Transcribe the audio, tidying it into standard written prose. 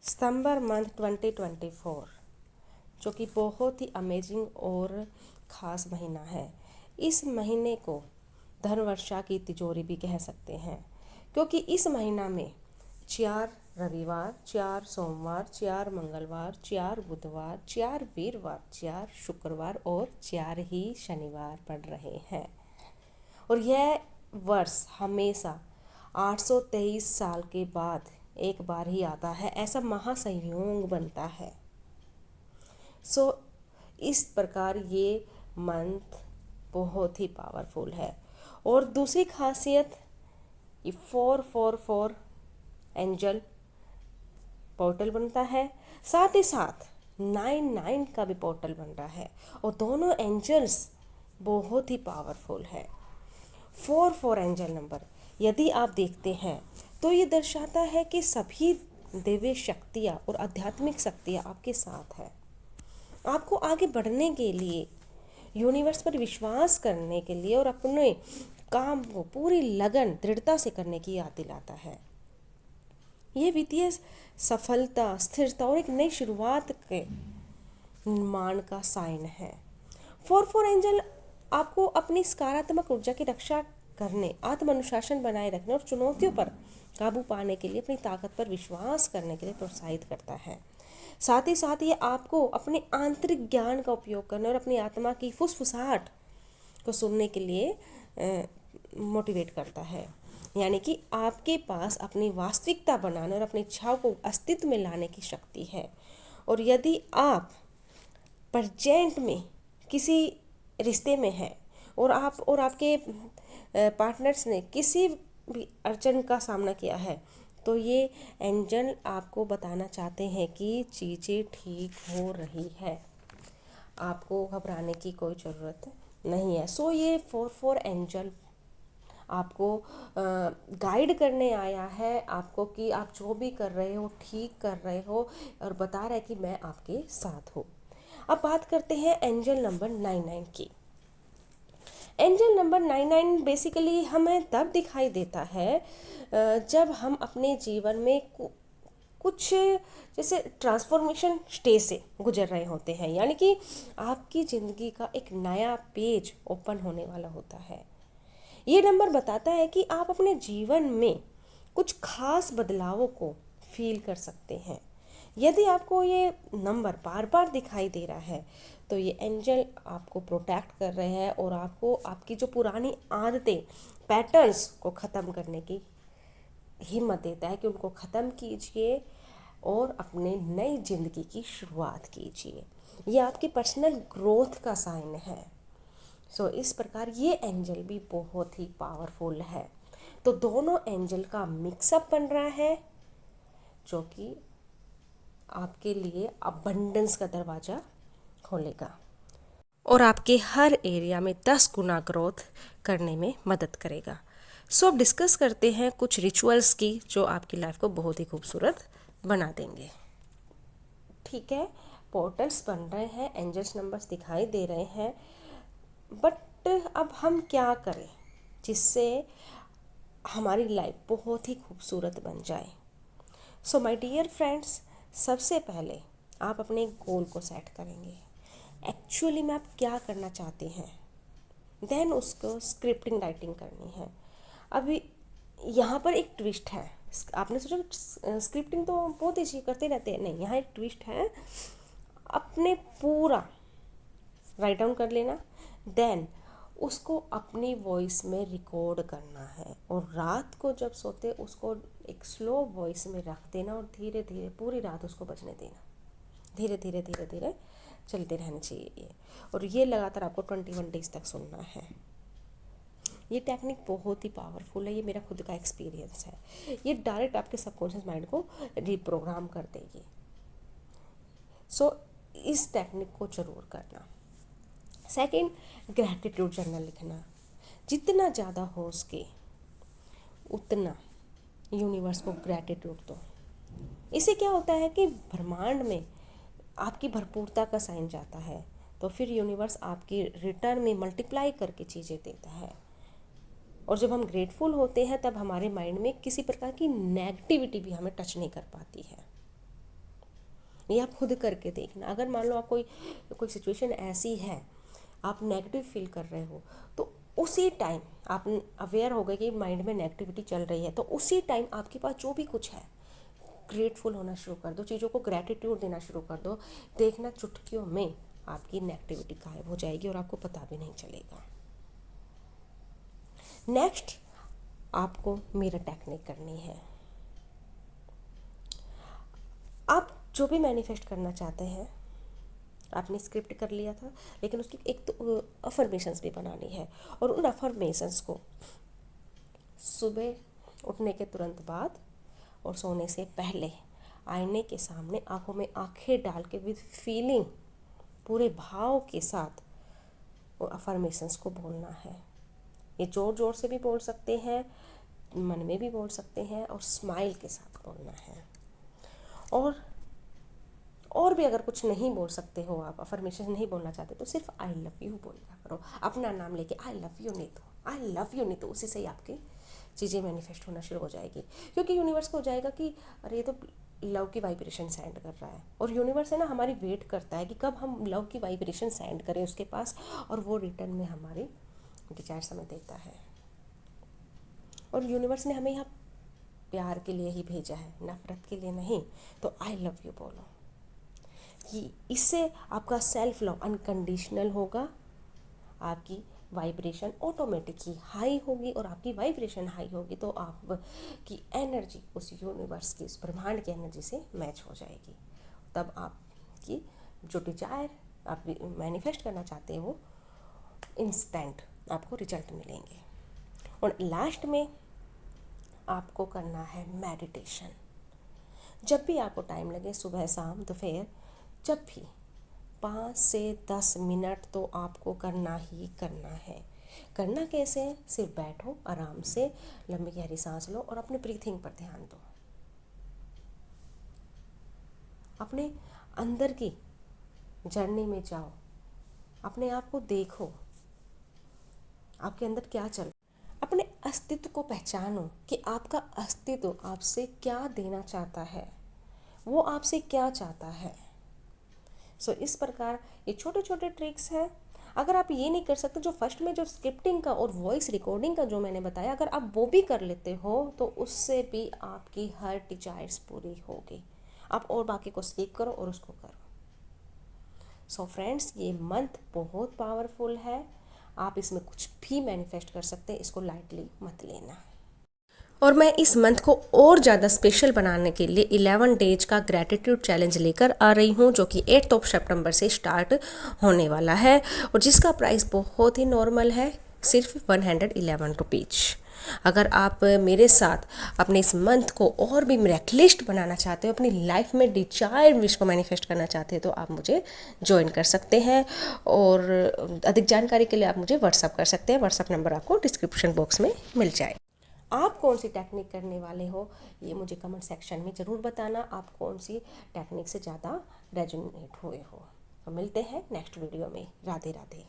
सितंबर month 2024 जो कि बहुत ही अमेजिंग और ख़ास महीना है। इस महीने को धनवर्षा की तिजोरी भी कह सकते हैं, क्योंकि इस महीना में 4 रविवार, 4 सोमवार, 4 मंगलवार, 4 बुधवार, 4 वीरवार, 4 शुक्रवार और 4 ही शनिवार पड़ रहे हैं। और यह वर्ष हमेशा 823 साल के बाद एक बार ही आता है, ऐसा महासंयोग बनता है। इस प्रकार ये मंथ बहुत ही पावरफुल है। और दूसरी खासियत, ये 444 एंजल पोर्टल बनता है, साथ ही साथ 99 का भी पोर्टल बन रहा है, और दोनों एंजल्स बहुत ही पावरफुल है। 44 एंजल नंबर यदि आप देखते हैं तो ये दर्शाता है कि सभी दिव्य शक्तियाँ और आध्यात्मिक शक्तियाँ आपके साथ है। आपको आगे बढ़ने के लिए, यूनिवर्स पर विश्वास करने के लिए और अपने काम को पूरी लगन दृढ़ता से करने की याद दिलाता है। ये वित्तीय सफलता, स्थिरता और एक नई शुरुआत के निर्माण का साइन है। 44 एंजल आपको अपनी सकारात्मक ऊर्जा की रक्षा करने, आत्म अनुशासन बनाए रखने और चुनौतियों पर काबू पाने के लिए अपनी ताकत पर विश्वास करने के लिए प्रोत्साहित करता है। साथ ही साथ ये आपको अपने आंतरिक ज्ञान का उपयोग करने और अपनी आत्मा की फुसफुसाहट को सुनने के लिए मोटिवेट करता है। यानी कि आपके पास अपनी वास्तविकता बनाने और अपनी इच्छाओं को अस्तित्व में लाने की शक्ति है। और यदि आप प्रेजेंट में किसी रिश्ते में हैं और आपके पार्टनर्स ने किसी भी अड़चन का सामना किया है, तो ये एंजल आपको बताना चाहते हैं कि चीज़ें ठीक हो रही है, आपको घबराने की कोई ज़रूरत नहीं है। ये 44 एंजल आपको गाइड करने आया है, आपको कि आप जो भी कर रहे हो ठीक कर रहे हो, और बता रहा है कि मैं आपके साथ हूँ। अब बात करते हैं एंजल नंबर 99 की। एंजल नंबर 99 बेसिकली हमें तब दिखाई देता है जब हम अपने जीवन में कुछ जैसे ट्रांसफॉर्मेशन स्टेज से गुजर रहे होते हैं, यानी कि आपकी ज़िंदगी का एक नया पेज ओपन होने वाला होता है। ये नंबर बताता है कि आप अपने जीवन में कुछ खास बदलावों को फील कर सकते हैं। यदि आपको ये नंबर बार बार दिखाई दे रहा है, तो ये एंजल आपको प्रोटेक्ट कर रहे हैं और आपको आपकी जो पुरानी आदतें, पैटर्न्स को ख़त्म करने की हिम्मत देता है कि उनको ख़त्म कीजिए और अपने नई ज़िंदगी की शुरुआत कीजिए। ये आपकी पर्सनल ग्रोथ का साइन है। इस प्रकार ये एंजल भी बहुत ही पावरफुल है। तो दोनों एंजल का मिक्सअप बन रहा है, जो कि आपके लिए अबंडेंस का दरवाज़ा खोलेगा और आपके हर एरिया में 10 गुना ग्रोथ करने में मदद करेगा। अब डिस्कस करते हैं कुछ रिचुअल्स की जो आपकी लाइफ को बहुत ही खूबसूरत बना देंगे। ठीक है, पोर्टल्स बन रहे हैं, एंजल्स नंबर्स दिखाई दे रहे हैं, बट अब हम क्या करें जिससे हमारी लाइफ बहुत ही खूबसूरत बन जाए। माय डियर फ्रेंड्स, सबसे पहले आप अपने गोल को सेट करेंगे, एक्चुअली में आप क्या करना चाहते हैं, देन उसको स्क्रिप्टिंग राइटिंग करनी है। अभी यहाँ पर एक ट्विस्ट है। आपने सोचा स्क्रिप्टिंग तो बहुत ही करते रहते हैं, नहीं, यहाँ एक ट्विस्ट है। अपने पूरा राइट डाउन कर लेना, देन उसको अपनी वॉइस में रिकॉर्ड करना है, और रात को जब सोते उसको एक स्लो वॉइस में रख देना और धीरे धीरे पूरी रात उसको बजने देना। धीरे धीरे धीरे धीरे चलते रहना चाहिए ये, और ये लगातार आपको 21 डेज तक सुनना है। ये टेक्निक बहुत ही पावरफुल है, ये मेरा खुद का एक्सपीरियंस है। ये डायरेक्ट आपके सबकॉन्शियस माइंड को रिप्रोग्राम कर देगी। इस टेक्निक को ज़रूर करना। सेकंड, ग्रैटिट्यूड जर्नल लिखना। जितना ज़्यादा हो सके उतना यूनिवर्स को ग्रैटिट्यूड दो। इससे क्या होता है कि ब्रह्मांड में आपकी भरपूरता का साइन जाता है, तो फिर यूनिवर्स आपकी रिटर्न में मल्टीप्लाई करके चीज़ें देता है। और जब हम ग्रेटफुल होते हैं तब हमारे माइंड में किसी प्रकार की नेगेटिविटी भी हमें टच नहीं कर पाती है। ये आप खुद करके देखना। अगर मान लो आप कोई सिचुएशन ऐसी है, आप नेगेटिव फील कर रहे हो, तो उसी टाइम आप अवेयर हो गए कि माइंड में नेगेटिविटी चल रही है, तो उसी टाइम आपके पास जो भी कुछ है ग्रेटफुल होना शुरू कर दो, चीज़ों को ग्रैटिट्यूड देना शुरू कर दो। देखना चुटकियों में आपकी नेगेटिविटी गायब हो जाएगी और आपको पता भी नहीं चलेगा। नेक्स्ट आपको मिरर टेक्निक करनी है। आप जो भी मैनिफेस्ट करना चाहते हैं, आपने स्क्रिप्ट कर लिया था, लेकिन उसकी एक तो अफर्मेशंस भी बनानी है, और उन अफर्मेशंस को सुबह उठने के तुरंत बाद और सोने से पहले आईने के सामने आंखों में आंखें डाल के विद फीलिंग, पूरे भाव के साथ वो अफर्मेशंस को बोलना है। ये ज़ोर ज़ोर से भी बोल सकते हैं, मन में भी बोल सकते हैं, और स्माइल के साथ बोलना है। और भी अगर कुछ नहीं बोल सकते हो, आप अफर्मेशन नहीं बोलना चाहते, तो सिर्फ आई लव यू बोला करो। अपना नाम लेके I love you Neetu, I love you Neetu, उसी से ही आपकी चीज़ें मैनिफेस्ट होना शुरू हो जाएगी। क्योंकि यूनिवर्स को हो जाएगा कि अरे ये तो लव की वाइब्रेशन सेंड कर रहा है, और यूनिवर्स है ना हमारी वेट करता है कि कब हम लव की वाइब्रेशन सेंड करें उसके पास, और वो रिटर्न में हमारी डिजायर समय देता है। और यूनिवर्स ने हमें यहाँ प्यार के लिए ही भेजा है, नफरत के लिए नहीं। तो आई लव यू बोलो, कि इससे आपका सेल्फ लव अनकंडीशनल होगा, आपकी वाइब्रेशन ऑटोमेटिक ही हाई होगी, और आपकी वाइब्रेशन हाई होगी तो आपकी एनर्जी उस यूनिवर्स की, उस ब्रह्मांड की एनर्जी से मैच हो जाएगी। तब आपकी जो डिजायर आप मैनिफेस्ट करना चाहते हो, इंस्टेंट आपको रिजल्ट मिलेंगे। और लास्ट में आपको करना है मेडिटेशन। जब भी आपको टाइम लगे, सुबह शाम दोपहर, जब भी 5 से 10 मिनट तो आपको करना ही करना है। करना कैसे है? सिर्फ बैठो आराम से, लंबी गहरी सांस लो और अपने ब्रीथिंग पर ध्यान दो। अपने अंदर की जर्नी में जाओ, अपने आप को देखो, आपके अंदर क्या चल रहा है। अपने अस्तित्व को पहचानो कि आपका अस्तित्व आपसे क्या देना चाहता है, वो आपसे क्या चाहता है। सो इस प्रकार ये छोटे छोटे ट्रिक्स हैं। अगर आप ये नहीं कर सकते, जो फर्स्ट में जो स्क्रिप्टिंग का और वॉइस रिकॉर्डिंग का जो मैंने बताया, अगर आप वो भी कर लेते हो तो उससे भी आपकी हर डिजायर्स पूरी होगी। आप और बाकी को स्किप करो और उसको करो। सो फ्रेंड्स, ये मंथ बहुत पावरफुल है, आप इसमें कुछ भी मैनिफेस्ट कर सकते हैं, इसको लाइटली मत लेना। और मैं इस मंथ को और ज़्यादा स्पेशल बनाने के लिए 11 डेज का ग्रैटिट्यूड चैलेंज लेकर आ रही हूँ, जो कि 8 सितंबर से स्टार्ट होने वाला है, और जिसका प्राइस बहुत ही नॉर्मल है, सिर्फ 111 रुपीज़। अगर आप मेरे साथ अपने इस मंथ को और भी मिरेकलिस्ट बनाना चाहते हो, अपनी लाइफ में डिजायर विश को मैनिफेस्ट करना चाहते हैं, तो आप मुझे ज्वाइन कर सकते हैं। और अधिक जानकारी के लिए आप मुझे व्हाट्सअप कर सकते हैं। व्हाट्सअप नंबर आपको डिस्क्रिप्शन बॉक्स में मिल जाए। आप कौन सी टेक्निक करने वाले हो, ये मुझे कमेंट सेक्शन में ज़रूर बताना। आप कौन सी टेक्निक से ज़्यादा रेजोनेट हुए हो। तो मिलते हैं नेक्स्ट वीडियो में। राधे राधे।